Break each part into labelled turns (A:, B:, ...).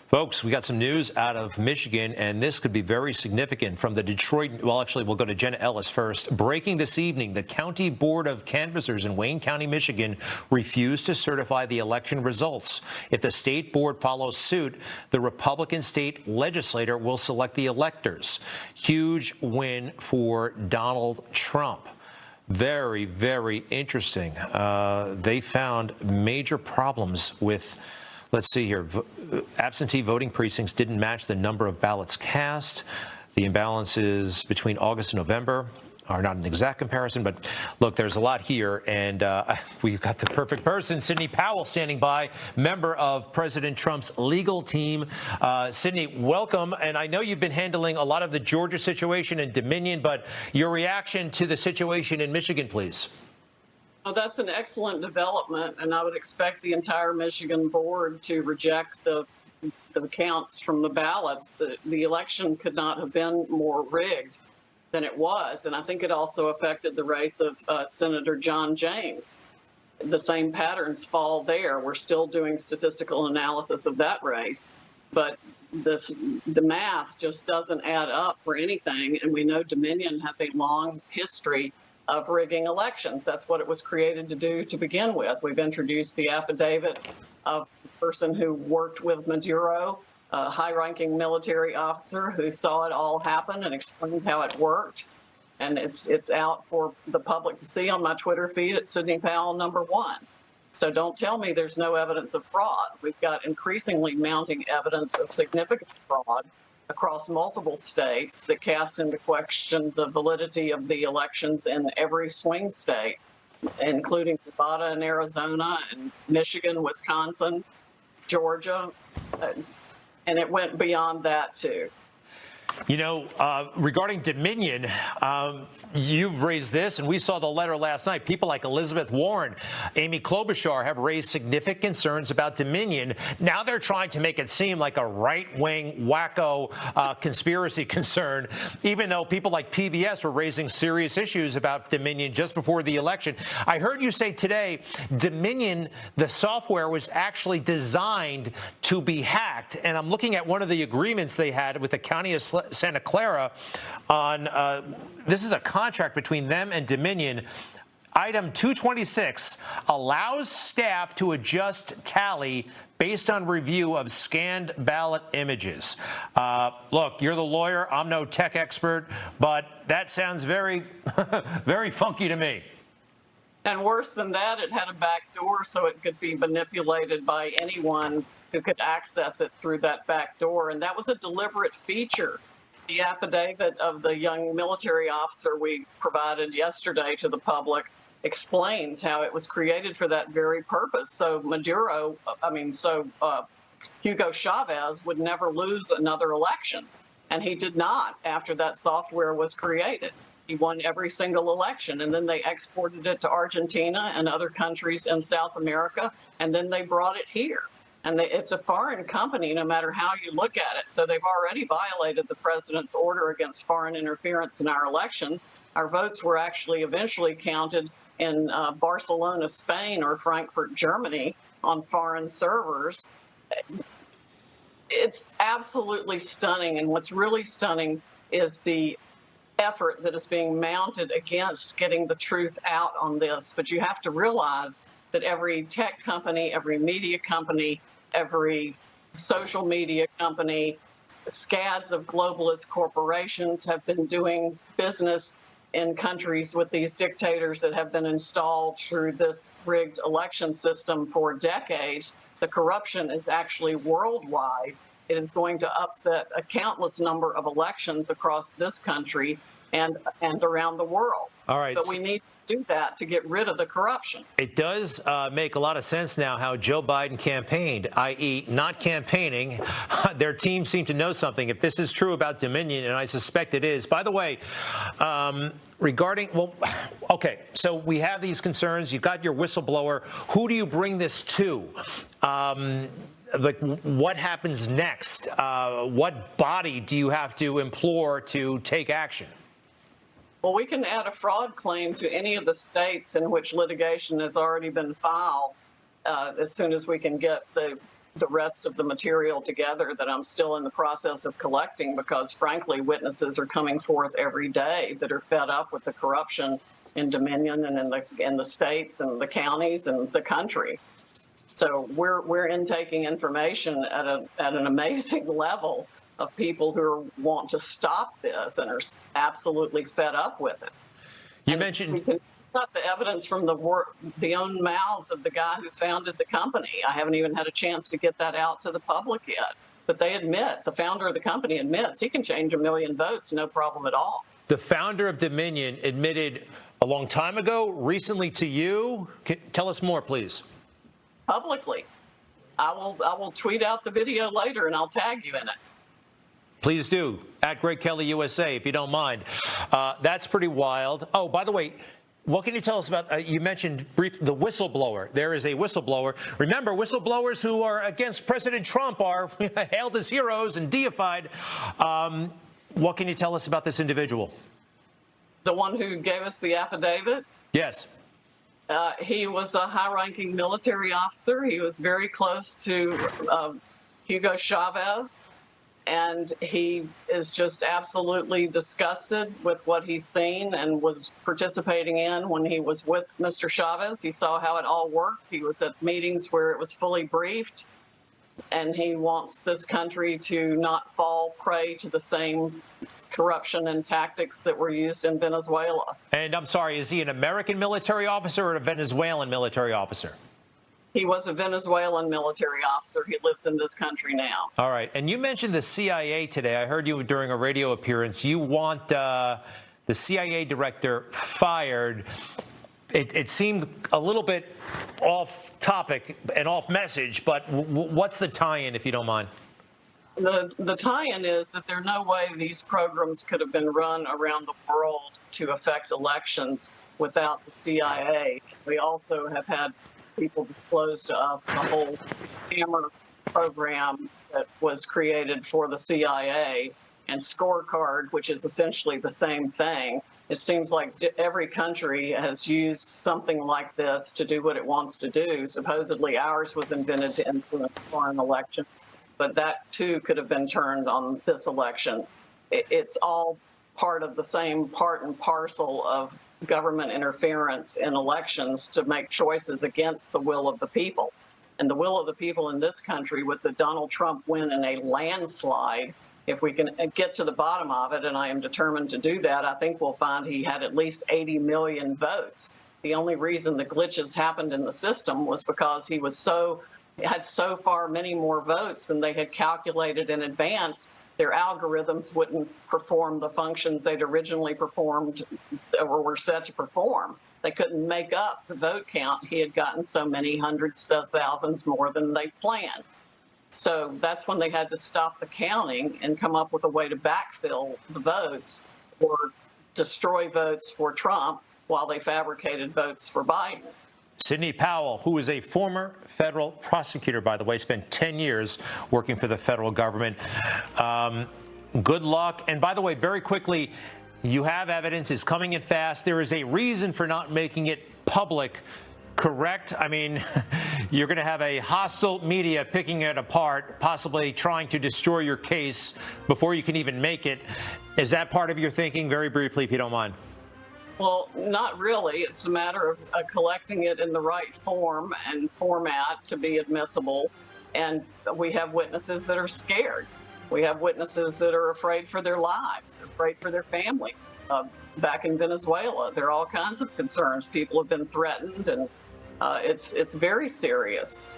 A: Folks, we got some news out of Michigan, and this could be very significant from the Detroit. Well, actually, we'll go to Jenna Ellis first. Breaking this evening, the County Board of Canvassers in Wayne County, Michigan, refused to certify the election results. If the state board follows suit, the Republican state legislator will select the electors. Huge win for Donald Trump. Very, very interesting. They found major problems with, let's see here, absentee voting precincts didn't match the number of ballots cast. The imbalances between August and November are not an exact comparison, but look, there's a lot here, and we've got the perfect person, Sidney Powell, standing by, member of President Trump's legal team. Sidney, welcome, and I know you've been handling a lot of the Georgia situation and Dominion, but your reaction to the situation in Michigan, please.
B: Well, that's an excellent development, and I would expect the entire Michigan board to reject the counts from the ballots. The election could not have been more rigged than it was, and I think it also affected the race of Senator John James. The same patterns fall there. We're still doing statistical analysis of that race, but the math just doesn't add up for anything, and we know Dominion has a long history of rigging elections. That's what it was created to do to begin with. We've introduced the affidavit of the person who worked with Maduro, a high-ranking military officer who saw it all happen and explained how it worked. And it's out for the public to see on my Twitter feed at Sidney Powell #1. So don't tell me there's no evidence of fraud. We've got increasingly mounting evidence of significant fraud across multiple states that casts into question the validity of the elections in every swing state, including Nevada and Arizona and Michigan, Wisconsin, Georgia, and it went beyond that too.
A: You know, regarding Dominion, you've raised this, and we saw the letter last night. People like Elizabeth Warren, Amy Klobuchar have raised significant concerns about Dominion. Now they're trying to make it seem like a right-wing wacko conspiracy concern, even though people like PBS were raising serious issues about Dominion just before the election. I heard you say today Dominion, the software, was actually designed to be hacked, and I'm looking at one of the agreements they had with the county of Santa Clara on this is a contract between them and Dominion. Item 226 allows staff to adjust tally based on review of scanned ballot images. Look, you're the lawyer. I'm no tech expert, but that sounds very, very funky to me.
B: And worse than that, it had a back door so it could be manipulated by anyone who could access it through that back door. And that was a deliberate feature. The affidavit of the young military officer we provided yesterday to the public explains how it was created for that very purpose. So Hugo Chavez would never lose another election. And he did not after that software was created. He won every single election, and then they exported it to Argentina and other countries in South America, and then they brought it here. And it's a foreign company, no matter how you look at it. So they've already violated the president's order against foreign interference in our elections. Our votes were actually eventually counted in Barcelona, Spain, or Frankfurt, Germany, on foreign servers. It's absolutely stunning. And what's really stunning is the effort that is being mounted against getting the truth out on this. But you have to realize that every tech company, every media company, every social media company, scads of globalist corporations have been doing business in countries with these dictators that have been installed through this rigged election system for decades. The corruption is actually worldwide. It is going to upset a countless number of elections across this country and around the world.
A: All right.
B: But we need to do that to get rid of the corruption.
A: It does make a lot of sense now how Joe Biden campaigned, i.e. not campaigning. Their team seemed to know something. If this is true about Dominion, and I suspect it is. By the way, okay, so we have these concerns. You've got your whistleblower. Who do you bring this to? Like, what happens next? What body do you have to implore to take action?
B: Well, we can add a fraud claim to any of the states in which litigation has already been filed as soon as we can get the the rest of the material together that I'm still in the process of collecting, because frankly, witnesses are coming forth every day that are fed up with the corruption in Dominion and in the states and the counties and the country. So we're intaking information at an amazing level of people who want to stop this and are absolutely fed up with it.
A: You
B: and
A: mentioned
B: we can got the evidence from the own mouths of the guy who founded the company. I haven't even had a chance to get that out to the public yet. But they admit, the founder of the company admits he can change 1 million votes, no problem at all.
A: the founder of Dominion admitted a long time ago, recently to you. Tell us more, please.
B: Publicly. I will tweet out the video later and I'll tag you in it.
A: Please do, at Greg Kelly USA, if you don't mind. That's pretty wild. Oh, by the way, what can you tell us about, you mentioned the whistleblower. There is a whistleblower. Remember, whistleblowers who are against President Trump are hailed as heroes and deified. What can you tell us about this individual?
B: The one who gave us the affidavit?
A: Yes.
B: He was a high-ranking military officer. He was very close to Hugo Chavez. And he is just absolutely disgusted with what he's seen and was participating in when he was with Mr. Chavez. He saw how it all worked. He was at meetings where it was fully briefed. And he wants this country to not fall prey to the same corruption and tactics that were used in Venezuela.
A: And I'm sorry, is he an American military officer or a Venezuelan military officer?
B: He was a Venezuelan military officer. He lives in this country now.
A: All right. And you mentioned the CIA today. I heard you during a radio appearance. You want the CIA director fired. It seemed a little bit off topic and off message, but what's the tie-in, if you don't mind?
B: The tie-in is that there's no way these programs could have been run around the world to affect elections without the CIA. We also have had people disclose to us the whole hammer program that was created for the CIA and scorecard, which is essentially the same thing. It seems like every country has used something like this to do what it wants to do. Supposedly ours was invented to influence foreign elections, but that too could have been turned on this election. It's all part of the same part and parcel of government interference in elections to make choices against the will of the people. And the will of the people in this country was that Donald Trump win in a landslide. If we can get to the bottom of it, and I am determined to do that, I think we'll find he had at least 80 million votes. The only reason the glitches happened in the system was because he was had so far many more votes than they had calculated in advance. Their algorithms wouldn't perform the functions they'd originally performed or were set to perform. They couldn't make up the vote count. He had gotten so many hundreds of thousands more than they planned. So that's when they had to stop the counting and come up with a way to backfill the votes or destroy votes for Trump while they fabricated votes for Biden.
A: Sidney Powell, who is a former federal prosecutor, by the way, spent 10 years working for the federal government. Good luck. And by the way, very quickly, you have evidence. It's coming in fast. There is a reason for not making it public, correct? I mean, you're going to have a hostile media picking it apart, possibly trying to destroy your case before you can even make it. Is that part of your thinking? Very briefly, if you don't mind.
B: Well, not really. It's a matter of collecting it in the right form and format to be admissible. And we have witnesses that are scared. We have witnesses that are afraid for their lives, afraid for their family. Back in Venezuela, there are all kinds of concerns. People have been threatened, and it's very serious.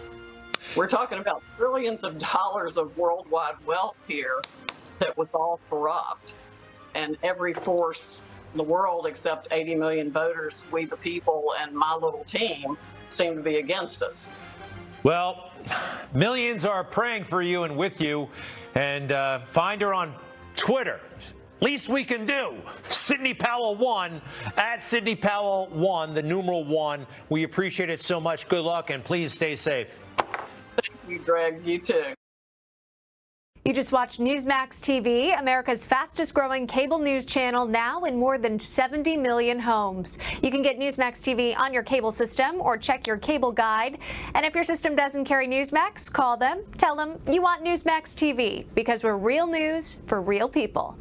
B: We're talking about trillions of dollars of worldwide wealth here that was all corrupt. And every force in the world except 80 million voters, we the people, and my little team seem to be against us.
A: Well, millions are praying for you and with you. And find her on Twitter. Least we can do. Sidney Powell 1, at Sidney Powell 1, the numeral 1. We appreciate it so much. Good luck, and please stay safe.
B: Thank you, Greg. You too.
C: You just watched Newsmax TV, America's fastest growing cable news channel, now in more than 70 million homes. You can get Newsmax TV on your cable system or check your cable guide. And if your system doesn't carry Newsmax, call them, tell them you want Newsmax TV, because we're real news for real people.